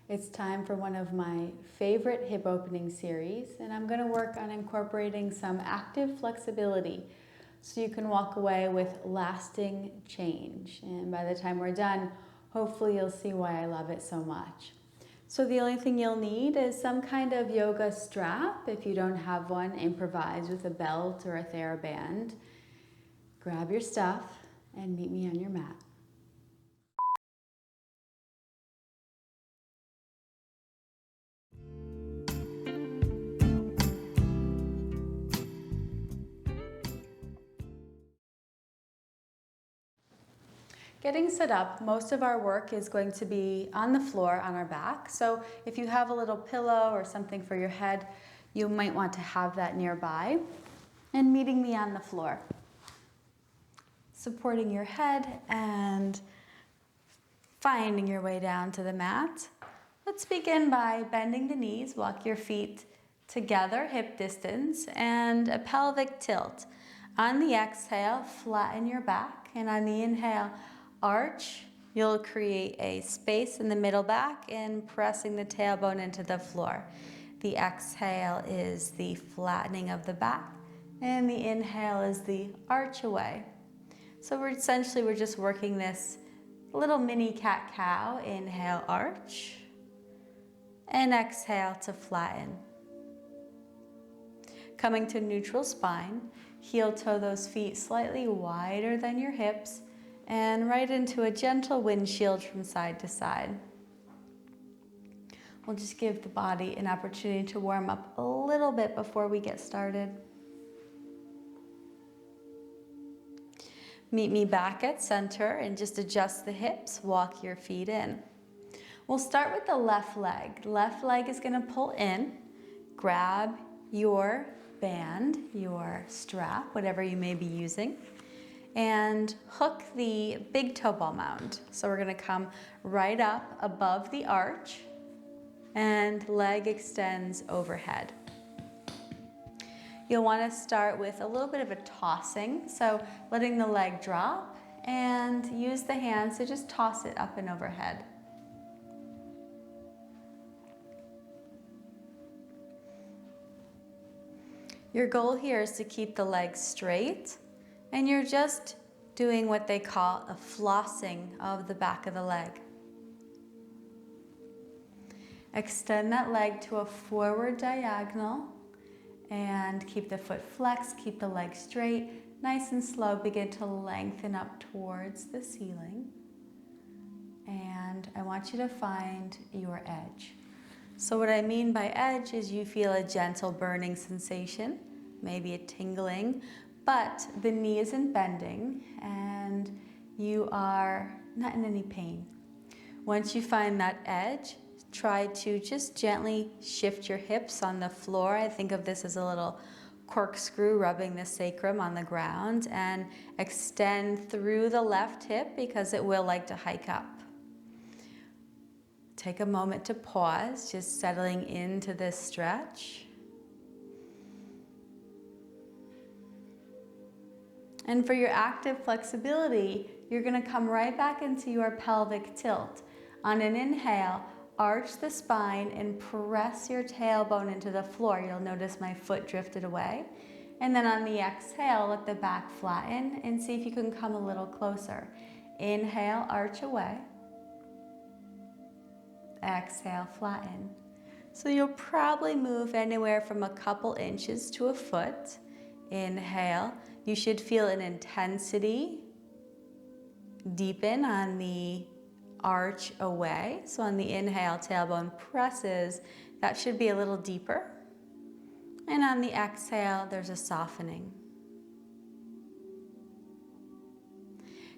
It's time for one of my favorite hip opening series, and I'm going to work on incorporating some active flexibility so you can walk away with lasting change. And by the time we're done, hopefully you'll see why I love it so much. So the only thing you'll need is some kind of yoga strap. If you don't have one, improvise with a belt or a TheraBand. Grab your stuff and meet me on your mat. Getting set up, most of our work is going to be on the floor on our back. So if you have a little pillow or something for your head, you might want to have that nearby. And meeting me on the floor. Supporting your head and finding your way down to the mat. Let's begin by bending the knees, walk your feet together, hip distance, and a pelvic tilt. On the exhale, flatten your back, and on the inhale, arch. You'll create a space in the middle back and pressing the tailbone into the floor. The exhale is the flattening of the back, and the inhale is the arch away. So we're just working this little mini cat-cow. Inhale, arch, and exhale to flatten. Coming to neutral spine, heel toe those feet slightly wider than your hips, and right into a gentle windshield from side to side. We'll just give the body an opportunity to warm up a little bit before we get started. Meet me back at center and just adjust the hips, walk your feet in. We'll start with the left leg. Left leg is going to pull in. Grab your band, your strap, whatever you may be using, and hook the big toe ball mound. So we're going to come right up above the arch and leg extends overhead. You'll want to start with a little bit of a tossing, so letting the leg drop and use the hands to just toss it up and overhead. Your goal here is to keep the legs straight, and you're just doing what they call a flossing of the back of the leg. Extend that leg to a forward diagonal and keep the foot flexed, keep the leg straight. Nice and slow, begin to lengthen up towards the ceiling. And I want you to find your edge. So what I mean by edge is you feel a gentle burning sensation, maybe a tingling, but the knee isn't bending and you are not in any pain. Once you find that edge, try to just gently shift your hips on the floor. I think of this as a little corkscrew rubbing the sacrum on the ground, and extend through the left hip because it will like to hike up. Take a moment to pause, just settling into this stretch. And for your active flexibility, you're going to come right back into your pelvic tilt. On an inhale, arch the spine and press your tailbone into the floor. You'll notice my foot drifted away. And then on the exhale, let the back flatten and see if you can come a little closer. Inhale, arch away. Exhale, flatten. So you'll probably move anywhere from a couple inches to a foot. Inhale. You should feel an intensity deepen on the arch away. So on the inhale, tailbone presses. That should be a little deeper. And on the exhale, there's a softening.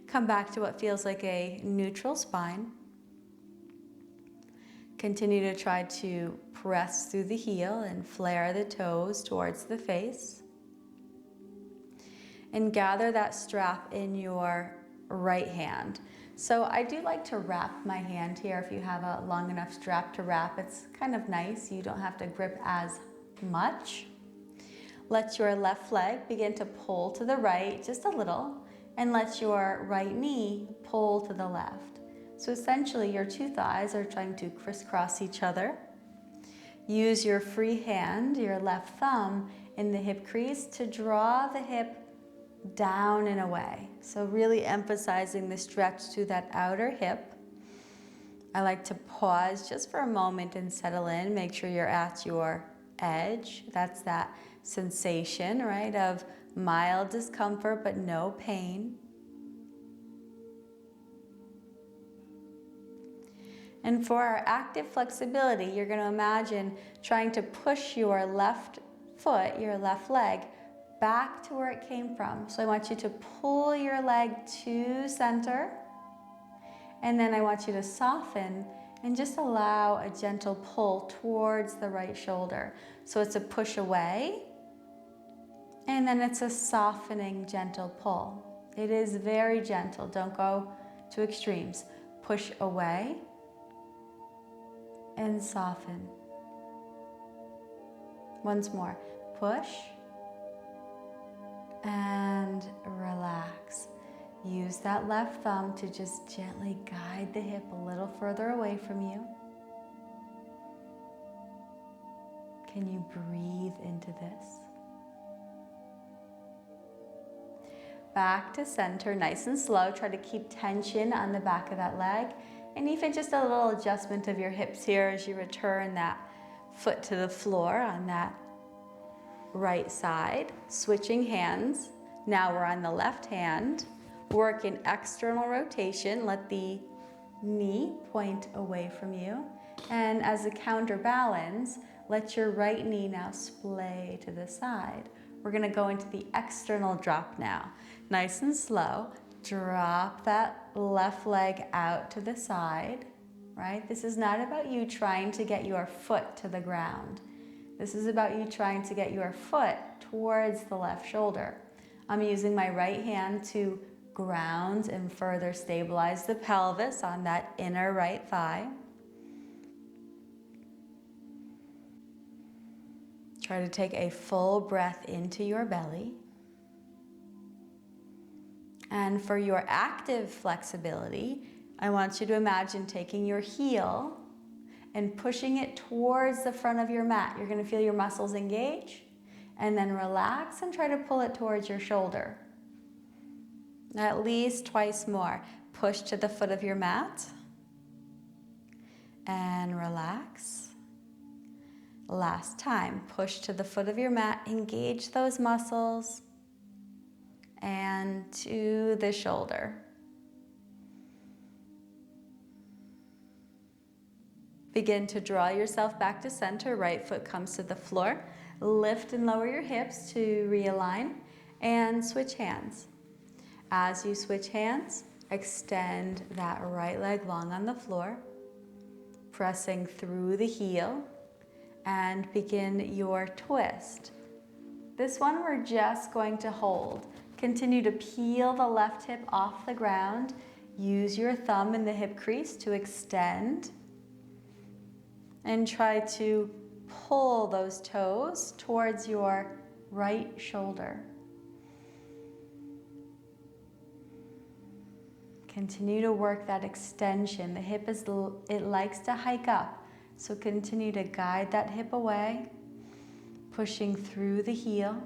Come back to what feels like a neutral spine. Continue to try to press through the heel and flare the toes towards the face. And gather that strap in your right hand. So I do like to wrap my hand here. If you have a long enough strap to wrap, it's kind of nice. You don't have to grip as much. Let your left leg begin to pull to the right just a little, and let your right knee pull to the left. So essentially your two thighs are trying to crisscross each other. Use your free hand, your left thumb, in the hip crease to draw the hip down and away. So really emphasizing the stretch through that outer hip. I like to pause just for a moment and settle in. Make sure you're at your edge. That's that sensation, right, of mild discomfort but no pain. And for our active flexibility, you're going to imagine trying to push your left foot, your left leg, back to where it came from. So I want you to pull your leg to center, and then I want you to soften and just allow a gentle pull towards the right shoulder. So it's a push away, and then it's a softening, gentle pull. It is very gentle. Don't go to extremes. Push away and soften. Once more. Push and relax. Use that left thumb to just gently guide the hip a little further away from you. Can you breathe into this? Back to center, nice and slow. Try to keep tension on the back of that leg. And even just a little adjustment of your hips here as you return that foot to the floor on that right side. Switching hands. Now we're on the left hand. Work in external rotation. Let the knee point away from you. And as a counterbalance, let your right knee now splay to the side. We're going to go into the external drop now. Nice and slow. Drop that left leg out to the side, right? This is not about you trying to get your foot to the ground. This is about you trying to get your foot towards the left shoulder. I'm using my right hand to ground and further stabilize the pelvis on that inner right thigh. Try to take a full breath into your belly. And for your active flexibility, I want you to imagine taking your heel and pushing it towards the front of your mat. You're going to feel your muscles engage, and then relax and try to pull it towards your shoulder. At least twice more. Push to the foot of your mat and relax. Last time, push to the foot of your mat, engage those muscles, and to the shoulder. Begin to draw yourself back to center. Right foot comes to the floor. Lift and lower your hips to realign, and switch hands. As you switch hands, extend that right leg long on the floor, pressing through the heel, and begin your twist. This one we're just going to hold. Continue to peel the left hip off the ground. Use your thumb in the hip crease to extend. And try to pull those toes towards your right shoulder. Continue to work that extension. The hip it likes to hike up. So continue to guide that hip away, pushing through the heel.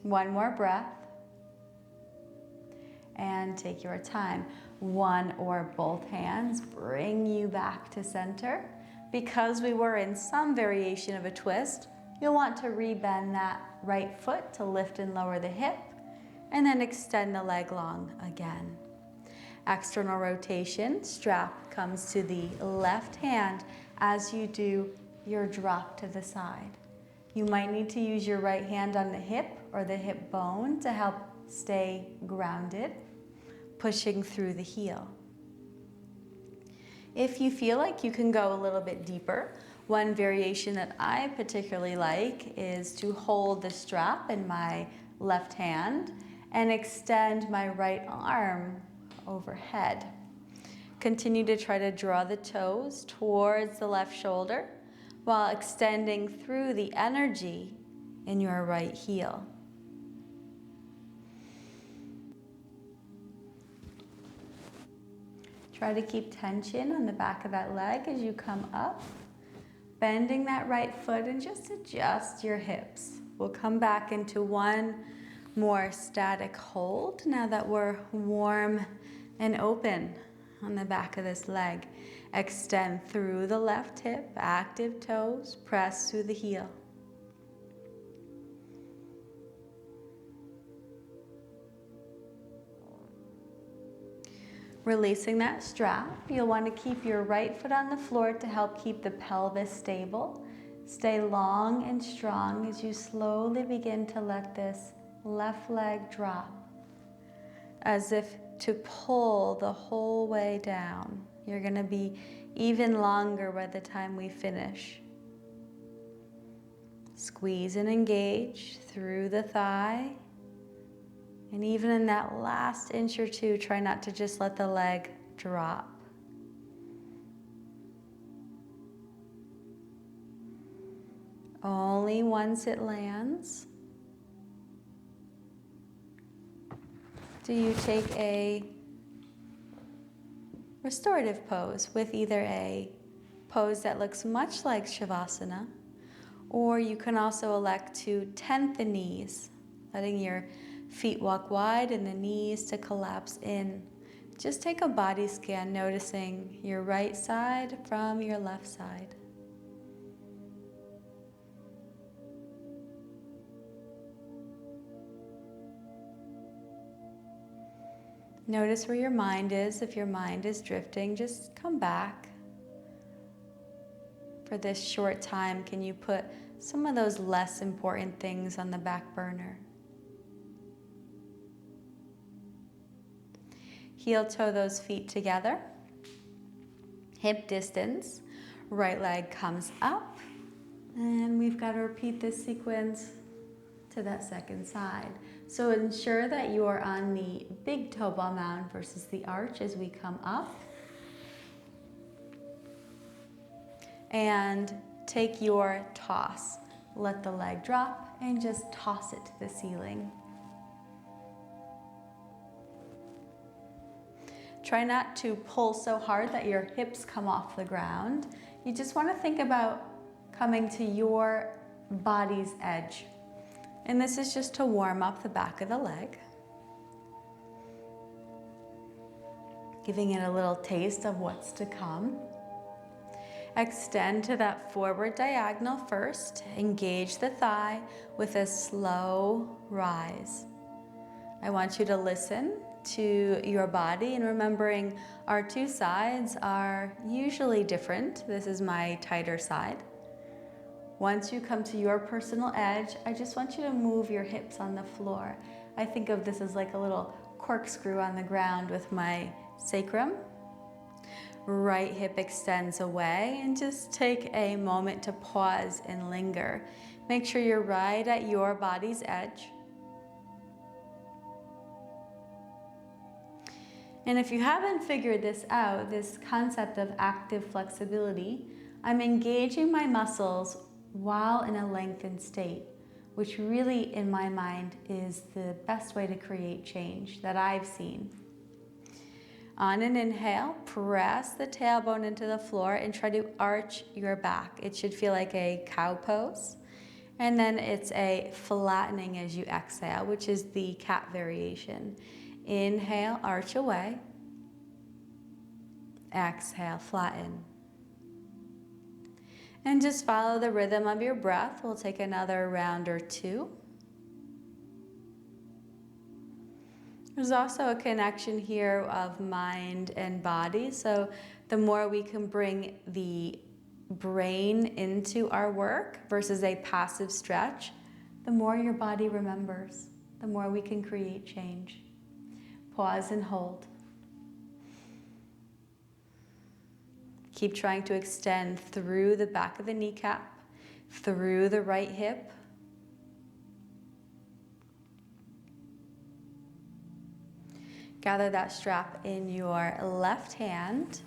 One more breath. And take your time. One or both hands bring you back to center. Because we were in some variation of a twist, you'll want to rebend that right foot to lift and lower the hip, and then extend the leg long again. External rotation, strap comes to the left hand as you do your drop to the side. You might need to use your right hand on the hip or the hip bone to help stay grounded, pushing through the heel. If you feel like you can go a little bit deeper, one variation that I particularly like is to hold the strap in my left hand and extend my right arm overhead. Continue to try to draw the toes towards the left shoulder while extending through the energy in your right heel. Try to keep tension on the back of that leg as you come up. Bending that right foot and just adjust your hips. We'll come back into one more static hold now that we're warm and open on the back of this leg. Extend through the left hip, active toes, press through the heel. Releasing that strap, you'll want to keep your right foot on the floor to help keep the pelvis stable. Stay long and strong as you slowly begin to let this left leg drop, as if to pull the whole way down. You're going to be even longer by the time we finish. Squeeze and engage through the thigh. And even in that last inch or two, try not to just let the leg drop. Only once it lands do you take a restorative pose with either a pose that looks much like Shavasana, or you can also elect to tent the knees, letting your feet walk wide and the knees to collapse in. Just take a body scan, noticing your right side from your left side. Notice where your mind is. If your mind is drifting, just come back. For this short time, can you put some of those less important things on the back burner? Heel toe those feet together. Hip distance. Right leg comes up. And we've got to repeat this sequence to that second side. So ensure that you are on the big toe ball mound versus the arch as we come up. And take your toss. Let the leg drop and just toss it to the ceiling. Try not to pull so hard that your hips come off the ground. You just want to think about coming to your body's edge. And this is just to warm up the back of the leg. Giving it a little taste of what's to come. Extend to that forward diagonal first. Engage the thigh with a slow rise. I want you to listen to your body and remembering our two sides are usually different. This is my tighter side. Once you come to your personal edge, I just want you to move your hips on the floor. I think of this as like a little corkscrew on the ground with my sacrum. Right hip extends away, and just take a moment to pause and linger. Make sure you're right at your body's edge. And if you haven't figured this out, this concept of active flexibility, I'm engaging my muscles while in a lengthened state, which really, in my mind, is the best way to create change that I've seen. On an inhale, press the tailbone into the floor and try to arch your back. It should feel like a cow pose. And then it's a flattening as you exhale, which is the cat variation. Inhale, arch away. Exhale, flatten. And just follow the rhythm of your breath. We'll take another round or two. There's also a connection here of mind and body. So the more we can bring the brain into our work versus a passive stretch, the more your body remembers, the more we can create change. Pause and hold. Keep trying to extend through the back of the kneecap, through the right hip. Gather that strap in your left hand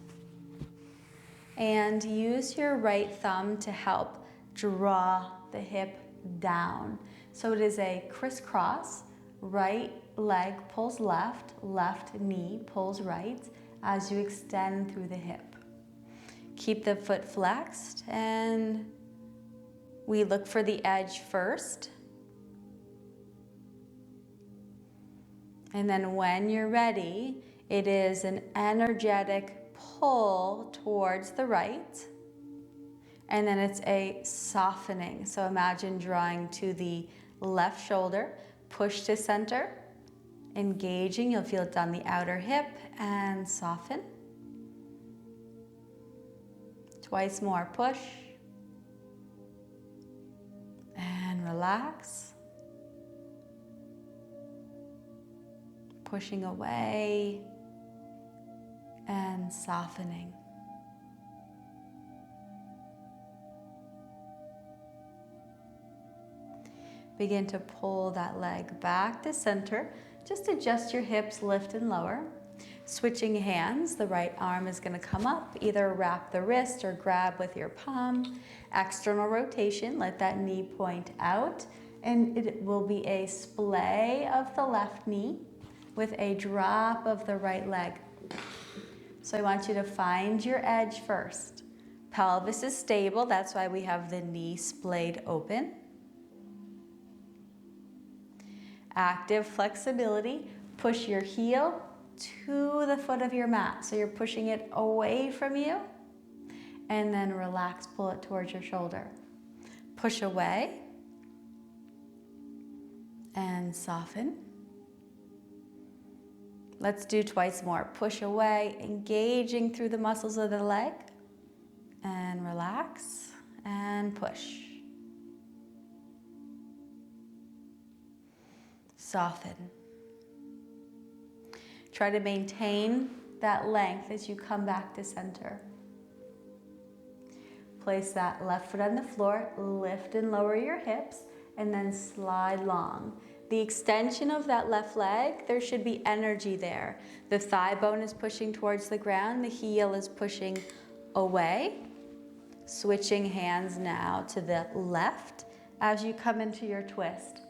and use your right thumb to help draw the hip down. So it is a crisscross. Right leg pulls left, left knee pulls right. as you extend through the hip. Keep the foot flexed, and we look for the edge first. And then when you're ready, it is an energetic pull towards the right. And then it's a softening. So imagine drawing to the left shoulder, push to center, engaging. You'll feel it down the outer hip and soften. Twice more, push. And relax. Pushing away and softening. Begin to pull that leg back to center. Just adjust your hips, lift and lower. Switching hands, the right arm is going to come up. Either wrap the wrist or grab with your palm. External rotation, let that knee point out. And it will be a splay of the left knee with a drop of the right leg. So I want you to find your edge first. Pelvis is stable, that's why we have the knee splayed open. Active flexibility, push your heel to the foot of your mat. So you're pushing it away from you, and then relax, pull it towards your shoulder. Push away and soften. Let's do twice more. Push away, engaging through the muscles of the leg, and relax and push. Soften. Try to maintain that length as you come back to center. Place that left foot on the floor, lift and lower your hips, and then slide long. The extension of that left leg, there should be energy there. The thigh bone is pushing towards the ground, the heel is pushing away. Switching hands now to the left as you come into your twist.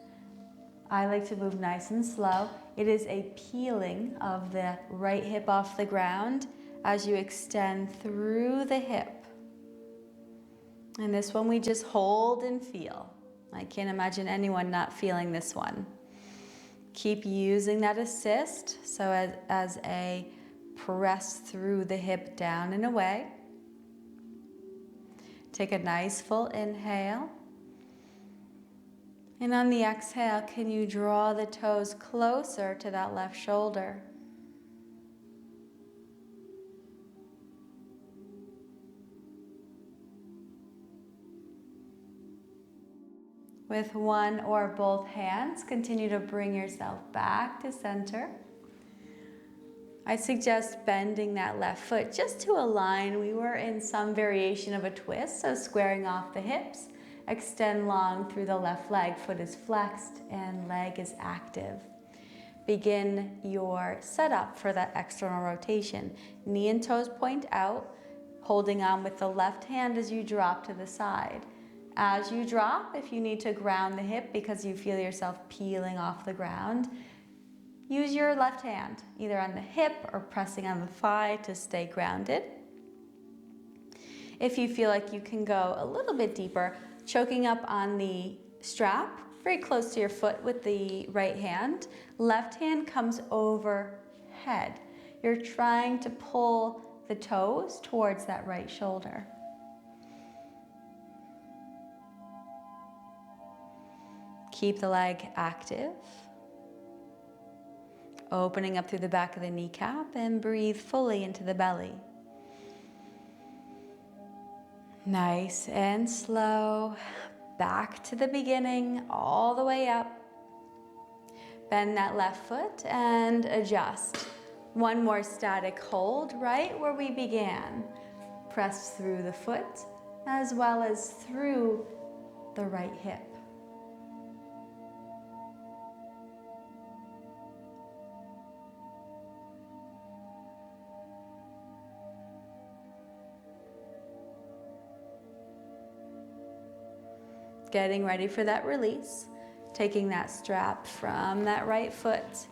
I like to move nice and slow. It is a peeling of the right hip off the ground as you extend through the hip. And this one we just hold and feel. I can't imagine anyone not feeling this one. Keep using that assist, so as a press through the hip down and away. Take a nice full inhale. And on the exhale, can you draw the toes closer to that left shoulder? With one or both hands, continue to bring yourself back to center. I suggest bending that left foot just to align. We were in some variation of a twist, so squaring off the hips. Extend long through the left leg, foot is flexed and leg is active. Begin your setup for that external rotation. Knee and toes point out, holding on with the left hand as you drop to the side. As you drop, if you need to ground the hip because you feel yourself peeling off the ground, use your left hand, either on the hip or pressing on the thigh to stay grounded. If you feel like you can go a little bit deeper, choking up on the strap, very close to your foot with the right hand. Left hand comes overhead. You're trying to pull the toes towards that right shoulder. Keep the leg active. Opening up through the back of the kneecap and breathe fully into the belly. Nice and slow, back to the beginning, all the way up. Bend that left foot and adjust. One more static hold right where we began. Press through the foot as well as through the right hip. Getting ready for that release, taking that strap from that right foot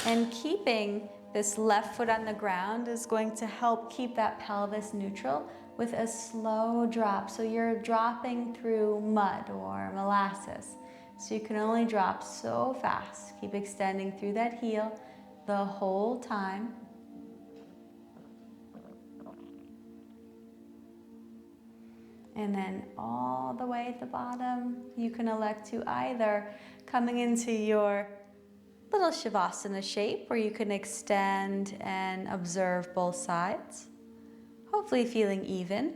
and keeping This left foot on the ground is going to help keep that pelvis neutral with a slow drop. So you're dropping through mud or molasses. So you can only drop so fast. Keep extending through that heel the whole time. And then all the way at the bottom, you can elect to either coming into your little Shavasana shape where you can extend and observe both sides, hopefully feeling even.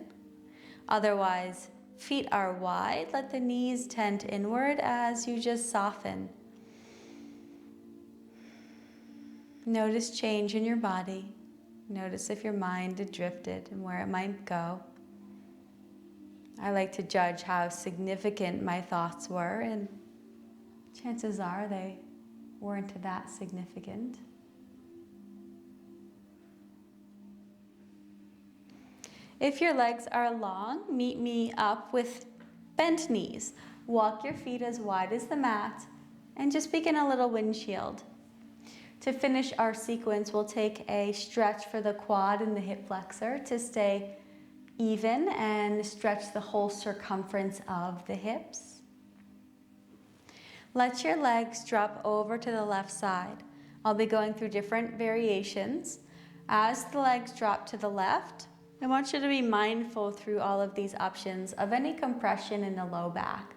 Otherwise, feet are wide, let the knees tend inward as you just soften. Notice change in your body. Notice if your mind had drifted and where it might go. I like to judge how significant my thoughts were, and chances are they weren't that significant. If your legs are long, meet me up with bent knees. Walk your feet as wide as the mat and just begin a little windshield. To finish our sequence, we'll take a stretch for the quad and the hip flexor to stay even and stretch the whole circumference of the hips. Let your legs drop over to the left side. I'll be going through different variations. As the legs drop to the left, I want you to be mindful through all of these options of any compression in the low back.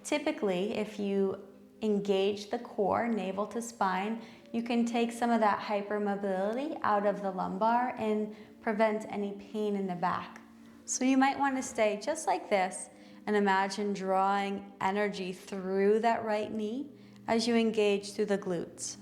Typically, if you engage the core, navel to spine, you can take some of that hypermobility out of the lumbar and prevent any pain in the back. So you might want to stay just like this and imagine drawing energy through that right knee as you engage through the glutes.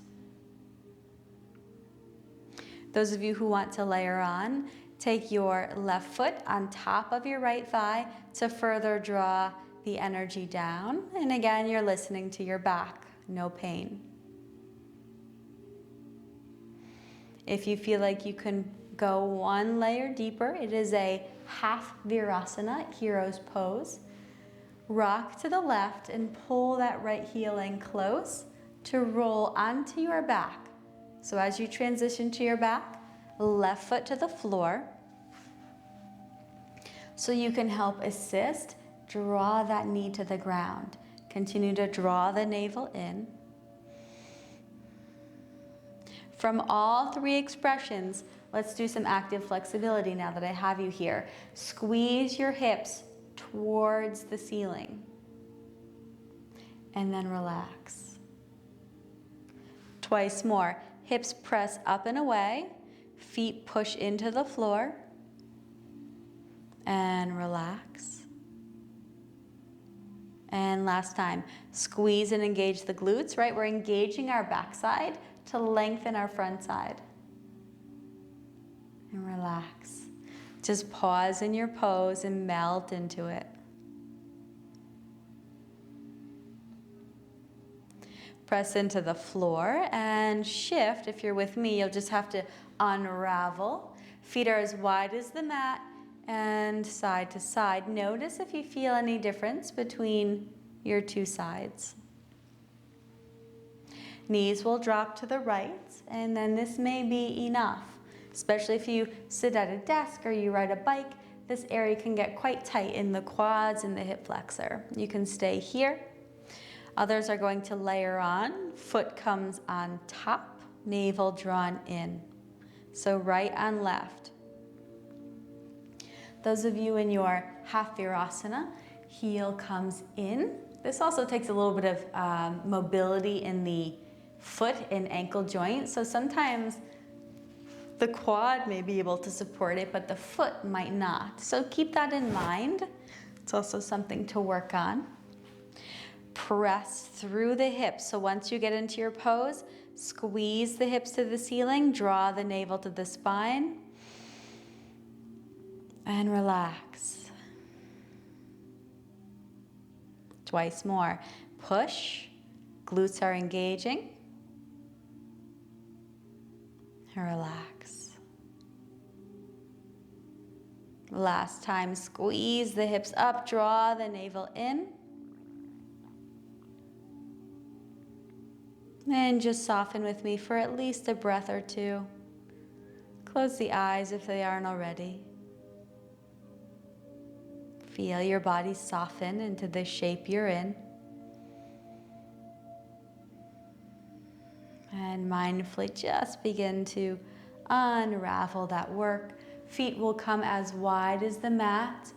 Those of you who want to layer on, take your left foot on top of your right thigh to further draw the energy down. And again, you're listening to your back, no pain. If you feel like you can go one layer deeper, it is a half Virasana, hero's pose. Rock to the left and pull that right heel in close to roll onto your back. So as you transition to your back, left foot to the floor. So you can help assist, draw that knee to the ground. Continue to draw the navel in. From all three expressions, let's do some active flexibility now that I have you here. Squeeze your hips towards the ceiling. And then relax. Twice more. Hips press up and away. Feet push into the floor. And relax. And last time. Squeeze and engage the glutes, right? We're engaging our backside to lengthen our front side. And relax. Just pause in your pose and melt into it. Press into the floor and shift. If you're with me, you'll just have to unravel. Feet are as wide as the mat and side to side. Notice if you feel any difference between your two sides. Knees will drop to the right, and then this may be enough. Especially if you sit at a desk or you ride a bike, this area can get quite tight in the quads and the hip flexor. You can stay here. Others are going to layer on. Foot comes on top, navel drawn in. So right on left. Those of you in your half Virasana, heel comes in. This also takes a little bit of mobility in the foot and ankle joint. So sometimes the quad may be able to support it, but the foot might not. So keep that in mind. It's also something to work on. Press through the hips. So once you get into your pose, squeeze the hips to the ceiling, draw the navel to the spine, and relax. Twice more. Push. Glutes are engaging. And relax. Last time, squeeze the hips up, draw the navel in. And just soften with me for at least a breath or two. Close the eyes if they aren't already. Feel your body soften into the shape you're in. And mindfully just begin to unravel that work. Feet will come as wide as the mat.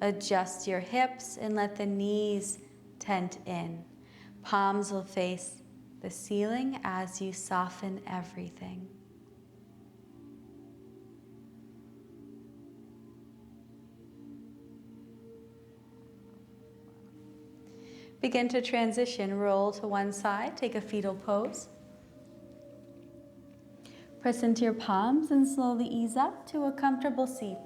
Adjust your hips and let the knees tent in. Palms will face the ceiling as you soften everything. Begin to transition. Roll to one side. Take a fetal pose. Press into your palms and slowly ease up to a comfortable seat.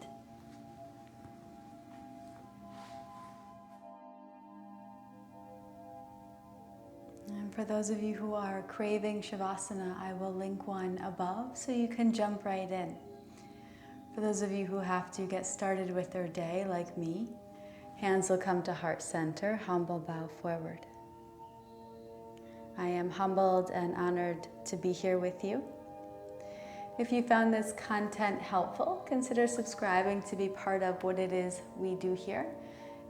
And for those of you who are craving Shavasana, I will link one above so you can jump right in. For those of you who have to get started with their day like me, hands will come to heart center, humble bow forward. I am humbled and honored to be here with you. If you found this content helpful, consider subscribing to be part of what it is we do here.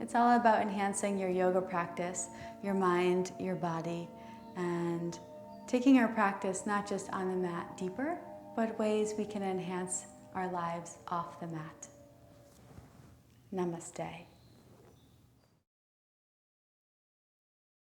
It's all about enhancing your yoga practice, your mind, your body, and taking our practice not just on the mat deeper, but ways we can enhance our lives off the mat. Namaste.